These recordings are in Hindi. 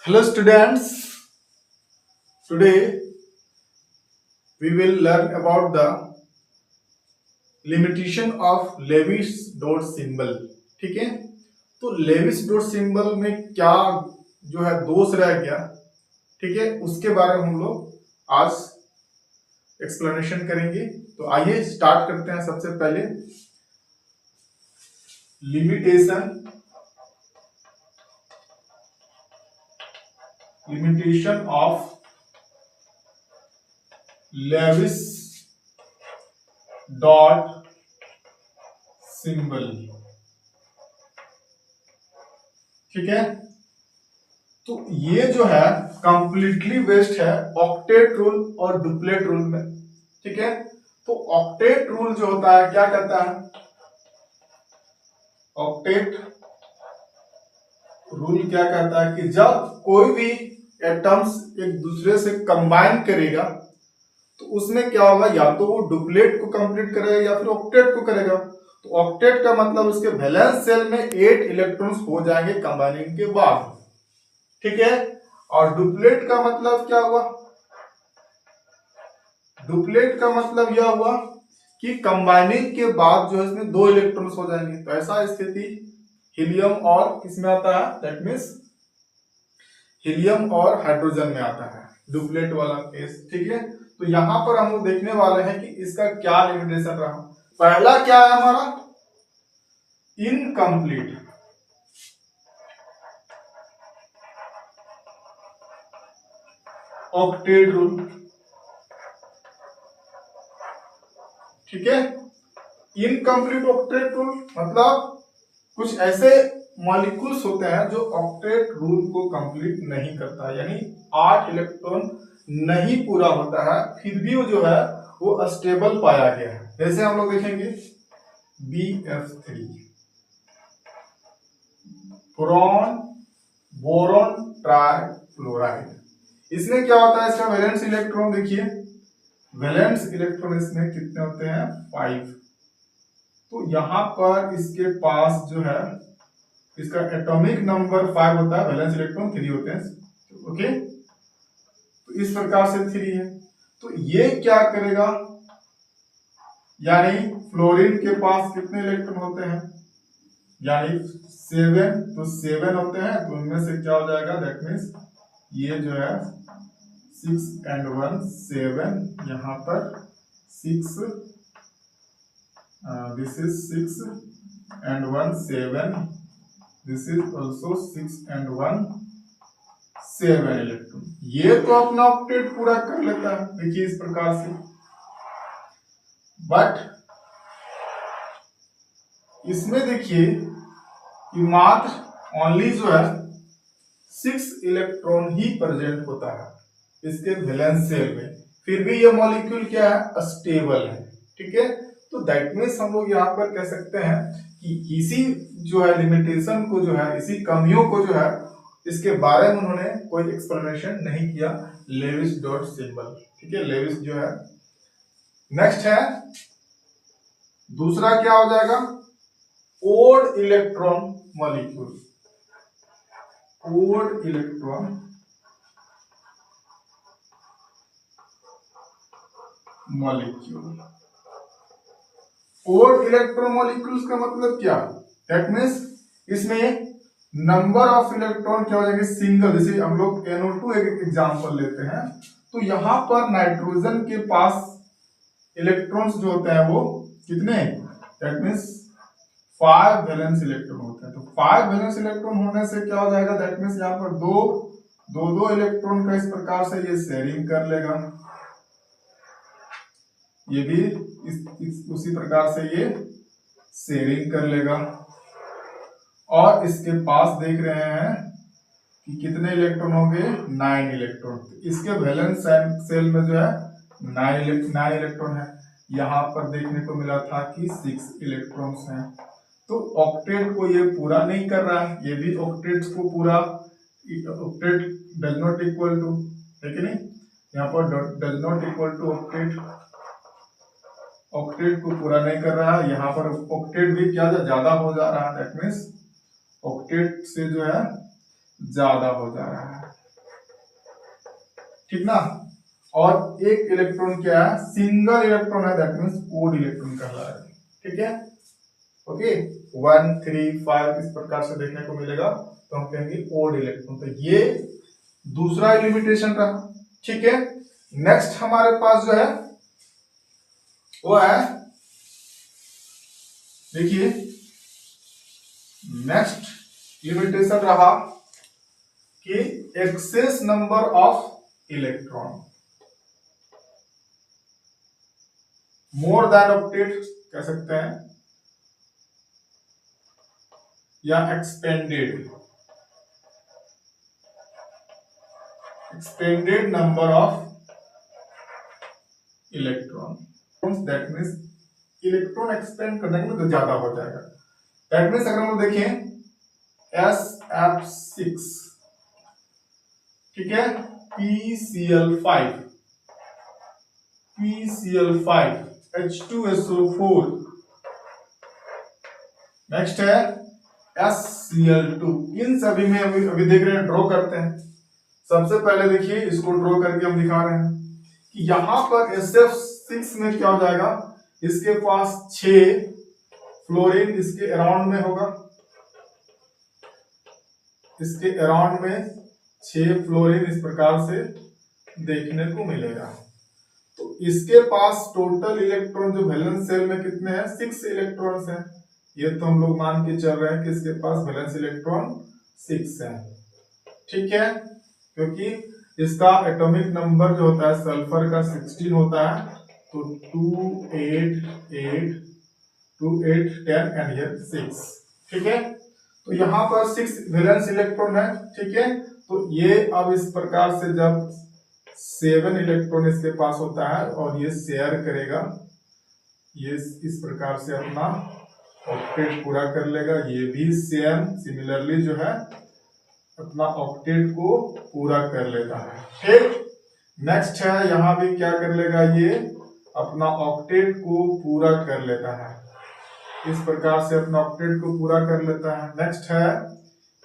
Hello students, today we will learn about the limitation of Lewis dot symbol. ठीक है, तो लेविस डॉट सिंबल में क्या जो है दोष रह गया, ठीक है, उसके बारे में हम लोग आज एक्सप्लेनेशन करेंगे। तो आइए स्टार्ट करते हैं। सबसे पहले limitation of Lewis dot symbol. ठीक है, तो ये जो है कंप्लीटली बेस्ड है ऑक्टेट रूल और डुप्लेट रूल में। ठीक है, तो ऑक्टेट रूल जो होता है क्या कहता है, ऑक्टेट रूल क्या कहता है कि जब कोई भी एटम्स एक दूसरे से कंबाइन करेगा तो उसमें क्या होगा, या तो वो डुप्लेट को कंप्लीट करेगा या फिर ऑक्टेट को करेगा। तो ऑक्टेट का मतलब उसके वैलेंस सेल में 8 इलेक्ट्रॉन्स हो जाएंगे कंबाइनिंग के बाद। ठीक है, और डुप्लेट का मतलब क्या हुआ, डुप्लेट का मतलब यह हुआ कि कंबाइनिंग के बाद जो है इसमें 2 इलेक्ट्रॉन्स हो जाएंगे। तो ऐसा स्थिति हीलियम और किसमें आता है, दैट मीन्स हीलियम और हाइड्रोजन में आता है, डुप्लेट वाला केस। ठीक है, तो यहां पर हम लोग देखने वाले हैं कि इसका क्या लिमिटेशन रहा। पहला क्या है हमारा, इनकम्प्लीट। Octet rule. ठीक है, इनकम्प्लीट ऑक्टेट रूल मतलब कुछ ऐसे मॉलिक्यूल्स होते हैं जो ऑक्टेट रूल को कंप्लीट नहीं करता, यानी 8 इलेक्ट्रॉन नहीं पूरा होता है, फिर भी वो जो है वो स्टेबल पाया गया है। जैसे हम लोग देखेंगे BF3, बोरॉन बोरॉन ट्राइफ्लोराइड। इसमें क्या होता है, इसका वैलेंस इलेक्ट्रॉन देखिए, वैलेंस इलेक्ट्रॉन इसमें कितने होते हैं, 5। तो यहां पर इसके पास जो है इसका एटॉमिक नंबर 5 होता है, वैलेंस इलेक्ट्रॉन 3 होते हैं। ओके, तो इस प्रकार से 3 है। तो ये क्या करेगा, यानी फ्लोरीन के पास कितने इलेक्ट्रॉन होते हैं, यानी 7, तो 7 होते हैं। तो उनमें से क्या हो जाएगा, दैट मीन्स ये जो है 6 and 1 7, यहाँ पर 6, this is 6 and 1 7, this is also 6 and 1 7 electron. ये तो अपना ऑक्टेट पूरा कर लेता है, देखिए इस प्रकार से। बट इसमें देखिए कि मात्र ओनली जो है 6 इलेक्ट्रॉन ही प्रेजेंट होता है इसके वैलेंस सेल में, फिर भी ये मॉलिक्यूल क्या है, स्टेबल है। ठीक है, तो दैट मीन्स हम लोग यहाँ पर कह सकते हैं कि इसी जो है लिमिटेशन को जो है, इसी कमियों को जो है, इसके बारे में उन्होंने कोई एक्सप्लेनेशन नहीं किया, लेविस डॉट सिंबल। ठीक है, लेविस जो है। नेक्स्ट है दूसरा क्या हो जाएगा, odd electron molecule. Odd electron molecule. Odd electron molecules का मतलब क्या, दैट मीन्स इसमें नंबर ऑफ इलेक्ट्रॉन क्या हो जाएंगे, सिंगल। जैसे हम लोग NO2 एक एग्जांपल लेते हैं, तो यहां पर नाइट्रोजन के पास इलेक्ट्रॉन्स जो होते हैं वो कितने, दैट मीन्स 5 वैलेंस इलेक्ट्रॉन होते हैं। तो 5 वैलेंस इलेक्ट्रॉन होने से क्या हो जाएगा, दैट मीन्स यहाँ पर दो इलेक्ट्रॉन का इस प्रकार से ये शेयरिंग कर लेगा, ये भी उसी प्रकार से ये शेयरिंग कर लेगा। और इसके पास देख रहे हैं कि कितने इलेक्ट्रॉन होंगे, 9 इलेक्ट्रॉन। इसके वैलेंस सेल में जो है 9 इलेक्ट्रॉन है। यहाँ पर देखने को मिला था कि 6 इलेक्ट्रॉन्स हैं। तो ऑक्टेट को ये पूरा नहीं कर रहा है, ये भी ऑक्टेट्स को पूरा, octet does not equal to, है कि नहीं, यहाँ पर does not equal to octet, octet को पूरा नहीं कर रहा है। यहाँ पर ऑक्टेट भी क्या ज्यादा हो जा रहा है, दैट मीन्स ऑक्टेट से जो है ज्यादा हो जा रहा है। ठीक ना। और एक इलेक्ट्रॉन क्या है, सिंगल इलेक्ट्रॉन है, दैट मीन्स ओड इलेक्ट्रॉन कहलाएगा। ठीक है, ओके। 1 3 5 इस प्रकार से देखने को मिलेगा, तो हम कहेंगे ओड इलेक्ट्रॉन। तो ये दूसरा लिमिटेशन रहा। ठीक है, नेक्स्ट हमारे पास जो है वो है, देखिए नेक्स्ट लिमिटेशन रहा कि excess number of electron, more than octet कह सकते हैं, या expanded number of electron, that means electron expand करने के लिए तो ज्यादा हो जाएगा। दैट मीन्स अगर हम देखें SF6, ठीक है, PCl5 H2SO4, नेक्स्ट है SCl2। इन सभी में अभी देख रहे हैं, ड्रॉ करते हैं। सबसे पहले देखिए इसको ड्रॉ करके हम दिखा रहे हैं कि यहां पर SF6 में क्या हो जाएगा, इसके पास 6 फ्लोरीन इसके अराउंड में होगा, इसके अराउंड में 6 फ्लोरीन इस प्रकार से देखने को मिलेगा। तो इसके पास टोटल इलेक्ट्रॉन जो वैलेंस शेल में कितने हैं, 6 इलेक्ट्रॉन्स हैं। ये तो हम लोग मान के चल रहे हैं कि इसके पास वैलेंस इलेक्ट्रॉन 6 है। ठीक है, क्योंकि इसका एटॉमिक नंबर जो होता है सल्फर का 16 होता है, तो 2 8 8 2 8 10 एंड ये 6। ठीक है, तो यहाँ पर 6 वैलेंस इलेक्ट्रॉन है। ठीक है, तो ये अब इस प्रकार से जब 7 इलेक्ट्रॉन इसके पास होता है और ये शेयर करेगा, ये इस प्रकार से अपना ऑक्टेट पूरा कर लेगा। ये भी सेम सिमिलरली जो है अपना ऑक्टेट को पूरा कर लेता है। ठीक, नेक्स्ट है, यहां भी क्या कर लेगा, ये अपना ऑक्टेट को पूरा कर लेता है, इस प्रकार से अपना ऑक्टेट को पूरा कर लेता है। नेक्स्ट है,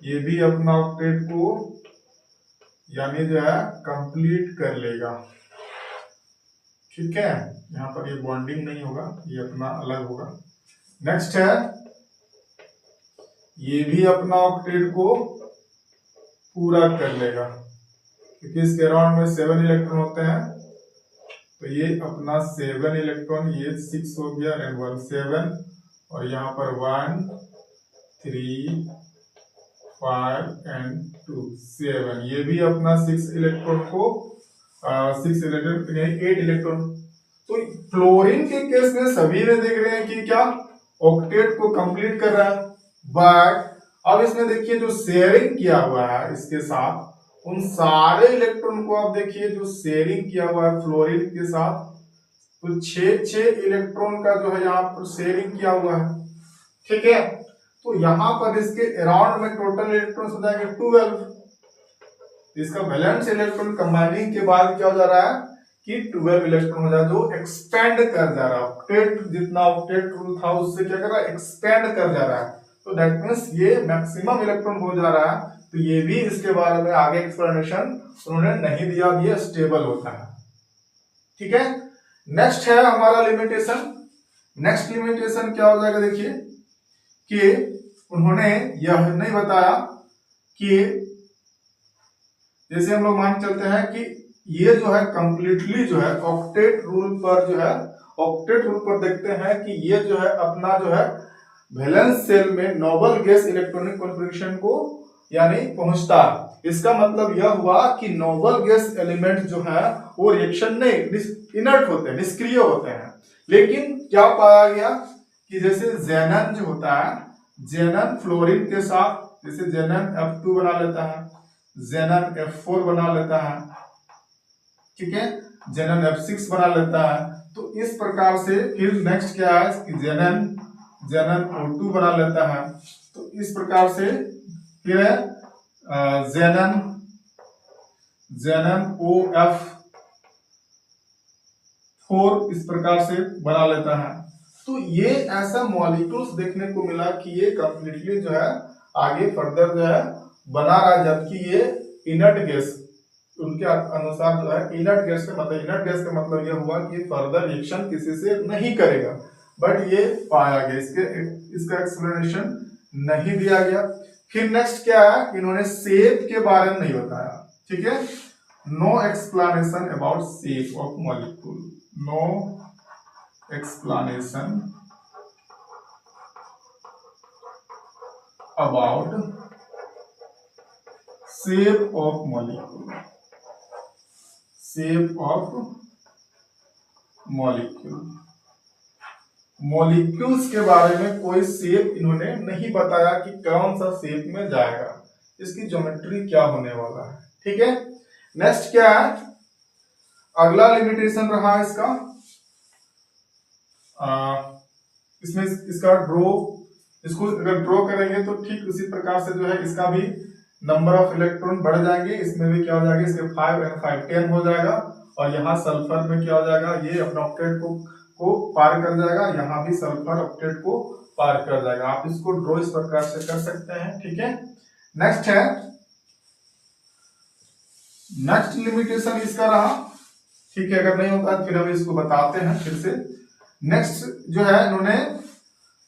ये भी अपना ऑक्टेट को यानी जो है कंप्लीट कर लेगा। ठीक है, यहाँ पर ये बॉन्डिंग नहीं होगा, ये अपना अलग होगा। नेक्स्ट है, ये भी अपना ऑक्टेट को पूरा कर लेगा, क्योंकि इसके अराउंड में 7 इलेक्ट्रॉन होते हैं, तो ये अपना 7 इलेक्ट्रॉन, ये 6 हो गया एंड 1 7, और यहाँ पर 1 3 5 एंड 2 7, ये भी अपना 6 इलेक्ट्रॉन को 6 इलेक्ट्रॉन 8 इलेक्ट्रॉन। तो फ्लोरीन के केस में सभी में देख रहे हैं कि क्या ऑक्टेट को कंप्लीट कर रहा है, बट अब इसमें देखिए जो शेयरिंग किया हुआ है इसके साथ, उन सारे इलेक्ट्रॉन को आप देखिए जो शेयरिंग किया हुआ है फ्लोरीन के साथ, तो 6 इलेक्ट्रॉन का जो है यहाँ पर शेयरिंग किया हुआ है। ठीक है, तो यहाँ पर इसके अराउंड में टोटल इलेक्ट्रॉन हो जाएंगे 12। इसका वैलेंस इलेक्ट्रॉन कंबाइनिंग के बाद क्या हो जा रहा है कि 12 इलेक्ट्रॉन हो जाए, जो एक्सपेंड कर जा रहा है। ऑक्टेट जितना ऑक्टेट रूल था उससे क्या कर रहा है, एक्सपेंड कर जा रहा है। तो दैट मीन्स ये मैक्सिमम इलेक्ट्रॉन हो जा रहा है। तो ये भी इसके बारे में आगे एक्सप्लेनेशन उन्होंने नहीं दिया, ये स्टेबल होता है। ठीक है, नेक्स्ट है हमारा लिमिटेशन। नेक्स्ट लिमिटेशन क्या हो जाएगा, देखिए कि उन्होंने यह नहीं बताया कि जैसे हम लोग मान चलते हैं कि ये जो है कंप्लीटली जो है ऑक्टेट रूल पर जो है, ऑक्टेट रूल पर देखते हैं कि ये जो है अपना जो है वैलेंस शेल में नोबल गैस इलेक्ट्रॉनिक कॉन्फ़िगरेशन को यानी पहुंचता है। इसका मतलब यह हुआ कि नोबल गैस एलिमेंट जो है वो रिएक्शन नहीं, इनर्ट होते हैं, निष्क्रिय होते हैं। लेकिन क्या पाया गया कि जैसे जेनन जो होता है, जेनन फ्लोरीन के साथ जैसे जेनन F2 बना लेता है, जेनन F4 बना लेता है, ठीक है, जेनन F6 बना लेता है। तो इस प्रकार से फिर नेक्स्ट क्या है कि जेनन O2 बना लेता है। तो इस प्रकार से फिर है जेनन OF4 इस प्रकार से बना लेता है। तो ये ऐसा मॉलिक्यूल्स देखने को मिला कि ये कंप्लीटली जो है आगे फर्दर जो है बना रहा है, जबकि ये इनर्ट गैस उनके अनुसार जो है इनर्ट गैस का मतलब, इनर्ट गैस का मतलब यह हुआ कि फर्दर रिएक्शन किसी से नहीं करेगा, बट ये पाया गया, इसका एक्सप्लेनेशन नहीं दिया गया। फिर नेक्स्ट क्या है, इन्होंने शेप के बारे में नहीं बताया, ठीक है। No explanation about shape of molecule, no explanation about shape of molecule, shape of molecule, molecules के बारे में कोई शेप इन्होंने नहीं बताया कि कौन सा शेप में जाएगा, इसकी ज्योमेट्री क्या होने वाला है, ठीक है। नेक्स्ट क्या है, अगला लिमिटेशन रहा इसका, इसमें इसका ड्रॉ, इसको अगर ड्रॉ करेंगे तो ठीक उसी प्रकार से जो है इसका भी नंबर ऑफ इलेक्ट्रॉन बढ़ जाएंगे, इसमें भी क्या हो जाएगा, इसके 5 और 5 10 हो जाएगा, और यहाँ सल्फर में क्या हो जाएगा, ये अपना ऑक्टेट को पार कर जाएगा, यहाँ भी सल्फर ऑक्टेट को पार कर जाएगा। आप इसको ड्रॉ इस प्रकार से कर सकते हैं, ठीक है। नेक्स्ट है, नेक्स्ट लिमिटेशन इसका रहा, ठीक है। अगर नहीं होता फिर हम इसको बताते हैं फिर से। नेक्स्ट जो है इन्होंने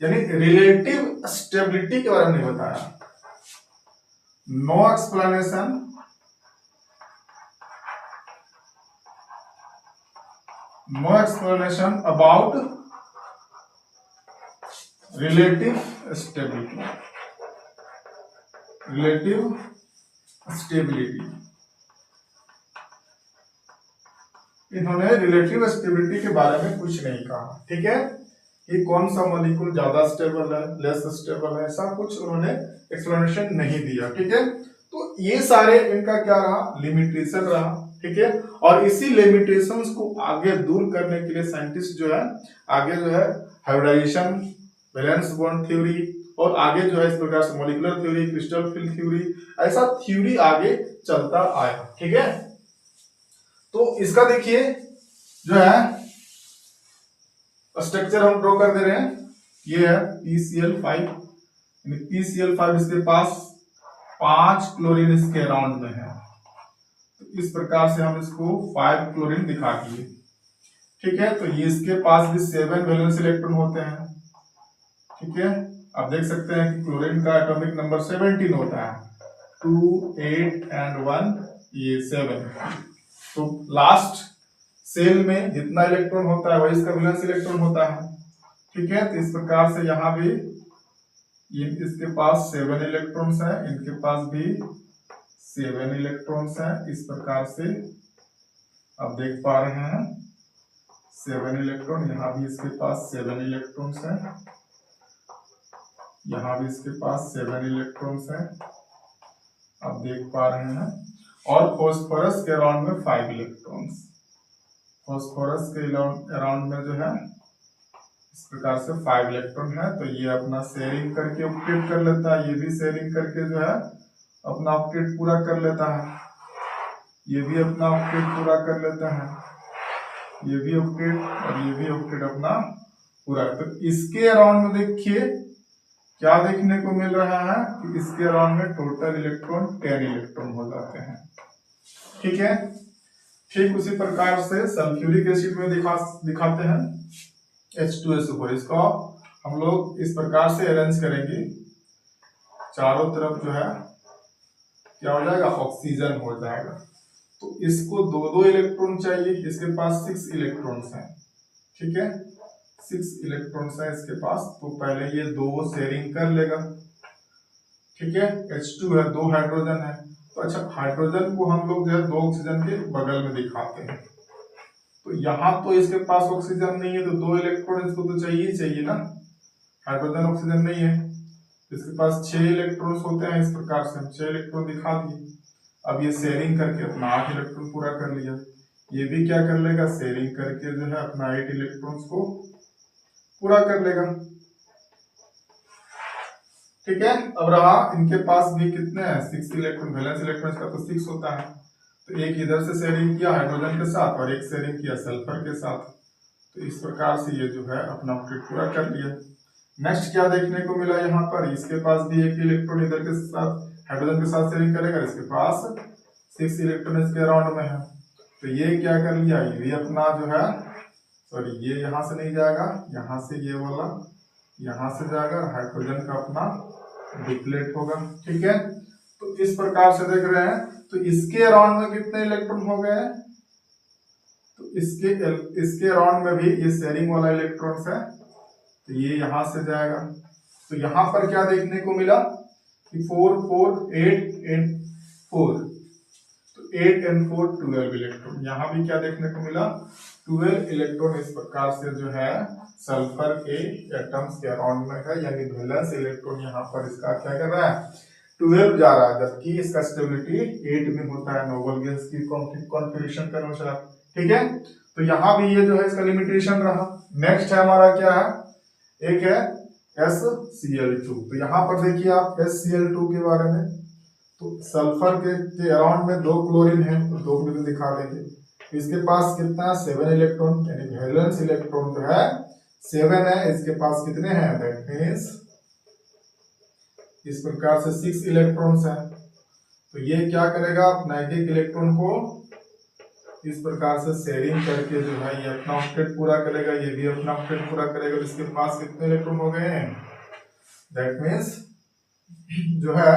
यानी रिलेटिव स्टेबिलिटी के बारे में नहीं बताया, no explanation about relative stability, इन्होंने रिलेटिव स्टेबिलिटी के बारे में कुछ नहीं कहा, ठीक है, कि कौन सा मॉलिक्यूल ज्यादा स्टेबल है, लेस स्टेबल है, ऐसा कुछ उन्होंने एक्सप्लेनेशन नहीं दिया, ठीक है। तो ये सारे इनका क्या रहा, लिमिटेशन रहा, ठीक है। और इसी लिमिटेशंस को आगे दूर करने के लिए साइंटिस्ट जो है आगे जो है हाइब्रिडाइजेशन, वैलेंस बॉन्ड थ्योरी, और आगे जो है इस प्रकार से molecular theory, crystal field theory, ऐसा थ्योरी आगे चलता आया, ठीक है। तो इसका देखिए जो है स्ट्रक्चर हम ड्रॉ कर दे रहे हैं, ये है PCl5, PCl5 इसके पास 5 क्लोरीन इसके अराउंड में है, तो इस प्रकार से हम इसको 5 क्लोरीन दिखा दिए, ठीक है। तो ये इसके पास भी 7 वैलेंस इलेक्ट्रॉन होते हैं, ठीक है। आप देख सकते हैं कि क्लोरीन का एटॉमिक नंबर 17 होता है, 2 8 एंड 1 ये 7। तो लास्ट सेल में जितना इलेक्ट्रॉन होता है वही इसका वैलेंस इलेक्ट्रॉन होता है, ठीक है। तो इस प्रकार से यहाँ भी इसके पास 7 इलेक्ट्रॉन्स हैं, इनके पास भी 7 इलेक्ट्रॉन्स हैं, इस प्रकार से आप देख पा रहे हैं 7 इलेक्ट्रॉन, यहाँ भी इसके पास 7 इलेक्ट्रॉन्स हैं, यहाँ भी इसके पास 7 इलेक्ट्रॉन्स हैं, आप देख पा रहे हैं। और फॉस्फोरस के अराउंड में 5 इलेक्ट्रॉन्स, फॉस्फोरस के अराउंड में जो है इस प्रकार से 5 इलेक्ट्रॉन है। तो ये अपना शेयरिंग करके ऑक्टेट कर लेता है, ये भी शेयरिंग करके जो है अपना ऑक्टेट पूरा कर लेता है, ये भी अपना ऑक्टेट पूरा कर लेता है, ये भी ऑक्टेट और ये भी ऑक्टेट अपना पूरा। तो इसके अराउंड में देखिए क्या देखने को मिल रहा है कि इसके अराउंड में टोटल इलेक्ट्रॉन 10 इलेक्ट्रॉन हो जाते हैं, ठीक है। ठीक उसी प्रकार से सल्फ्यूरिक एसिड में दिखाते हैं H2SO4, इसको हम लोग इस प्रकार से अरेंज करेंगे, चारों तरफ जो है क्या हो जाएगा, ऑक्सीजन हो जाएगा। तो इसको 2-2 इलेक्ट्रॉन चाहिए, इसके पास 6 इलेक्ट्रॉन्स हैं, ठीक है, 6 इलेक्ट्रॉन्स हैं इसके पास। तो पहले ये 2 शेयरिंग कर लेगा, ठीक है। H2 है, 2 हाइड्रोजन है, तो अच्छा हाइड्रोजन को हम लोग जो है 2 ऑक्सीजन के बगल में दिखाते हैं। तो यहाँ तो इसके पास ऑक्सीजन नहीं है, तो 2 इलेक्ट्रॉन इसको तो चाहिए ही चाहिए ना, हाइड्रोजन ऑक्सीजन नहीं है, इसके पास 6 इलेक्ट्रॉन्स होते हैं, इस प्रकार से हम 6 इलेक्ट्रॉन दिखा दिए। अब ये शेयरिंग करके अपना 8 इलेक्ट्रॉन पूरा कर लिया, ये भी क्या कर लेगा, शेयरिंग करके जो है अपना 8 इलेक्ट्रॉन्स को पूरा कर लेगा, ठीक है। अब रहा इनके पास भी कितने हैं, 6 इलेक्ट्रॉन, वैलेंस इलेक्ट्रॉन का तो 6 होता है, तो एक इधर से शेयरिंग किया हाइड्रोजन के साथ और एक शेयरिंग किया सल्फर के साथ। तो इस प्रकार से ये जो है अपना ऑक्टेट पूरा कर लिया। नेक्स्ट क्या देखने को मिला यहाँ पर, इसके पास भी एक इलेक्ट्रॉन इधर के साथ हाइड्रोजन के साथ शेयरिंग करेगा, इसके पास 6 इलेक्ट्रॉन इसके अराउंड में है, तो ये क्या कर लिया, ये अपना जो है सॉरी ये यहाँ से नहीं जाएगा, यहाँ से ये वाला यहाँ से जाएगा, हाइड्रोजन का अपना डिप्लेट होगा। ठीक है, तो इस प्रकार से देख रहे हैं। तो इसके अराउंड में कितने इलेक्ट्रॉन हो गए, तो इसके अराउंड में भी ये शेयरिंग वाला इलेक्ट्रॉन्स है, तो ये यहां से जाएगा। तो यहां पर क्या देखने को मिला कि 4 4 8 एंड 4, तो 8 एंड 4 12 इलेक्ट्रॉन। यहाँ भी क्या देखने को मिला, 12 इलेक्ट्रॉन इस प्रकार से जो है सल्फर के एटम्स के अराउंड में है, यानी वैलेंस इलेक्ट्रॉन यहाँ पर इसका क्या कर रहा है, 12 जा रहा है, जबकि इसका स्टेबिलिटी 8 में होता है नोबल गैस की कॉन्फ़िगरेशन के अनुसार। ठीक है, तो यहाँ भी ये जो है इसका लिमिटेशन रहा। नेक्स्ट है हमारा क्या है, एक है SCl2। तो यहाँ पर देखिए आप SCl2 के बारे में, तो सल्फर के अराउंड में 2 क्लोरीन है, तो 2 को दिखा देंगे। इसके पास कितना 7 इलेक्ट्रॉन, यानी वैलेंस इलेक्ट्रॉन जो है 7 है, इसके पास कितने हैं, दैट मींस इस प्रकार से 6 इलेक्ट्रॉन्स है। तो ये क्या करेगा, नैतिक इलेक्ट्रॉन को इस प्रकार से शेयरिंग करके जो है ये अपना ऑक्टेट पूरा करेगा, ये भी अपना ऑक्टेट पूरा करेगा। इसके पास कितने इलेक्ट्रॉन हो गए हैं, दैट मीन्स जो है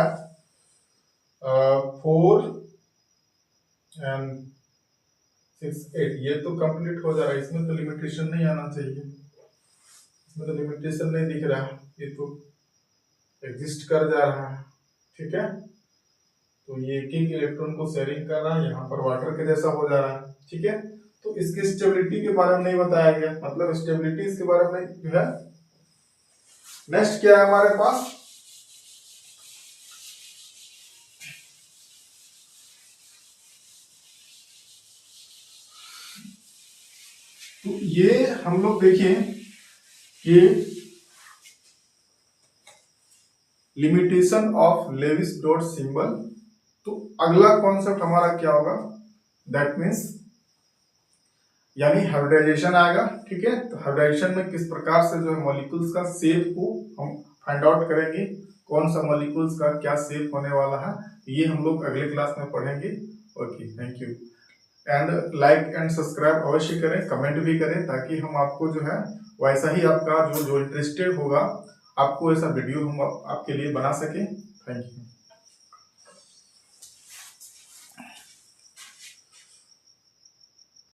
4 एंड 6 8, ये तो कंप्लीट हो जा रहा है। इसमें तो लिमिटेशन नहीं आना चाहिए, इसमें तो लिमिटेशन नहीं दिख रहा है, ये तो एग्जिस्ट कर जा रहा है। ठीक है, तो ये एक एक इलेक्ट्रॉन को शेयरिंग कर रहा है, यहाँ पर वाटर के जैसा हो जा रहा है। ठीक है, तो इसकी स्टेबिलिटी के बारे में नहीं बताया गया, मतलब स्टेबिलिटी इसके बारे में जो है। नेक्स्ट क्या है हमारे पास, तो ये हम लोग देखें कि limitation of Lewis dot symbol. तो अगला कॉन्सेप्ट हमारा क्या होगा, दैट मीन्स यानी हाइब्रिडाइजेशन आएगा। ठीक है, तो हाइब्रिडाइजेशन में किस प्रकार से जो है मॉलिक्यूल्स का शेप को हम फाइंड आउट करेंगे, कौन सा मॉलिक्यूल्स का क्या शेप होने वाला है, ये हम लोग अगले क्लास में पढ़ेंगे। Okay, thank you, and like and subscribe अवश्य करें, कमेंट भी करें, ताकि हम आपको जो है वैसा ही आपका जो इंटरेस्टेड होगा आपको ऐसा वीडियो हम आपके लिए बना सकें। Thank you.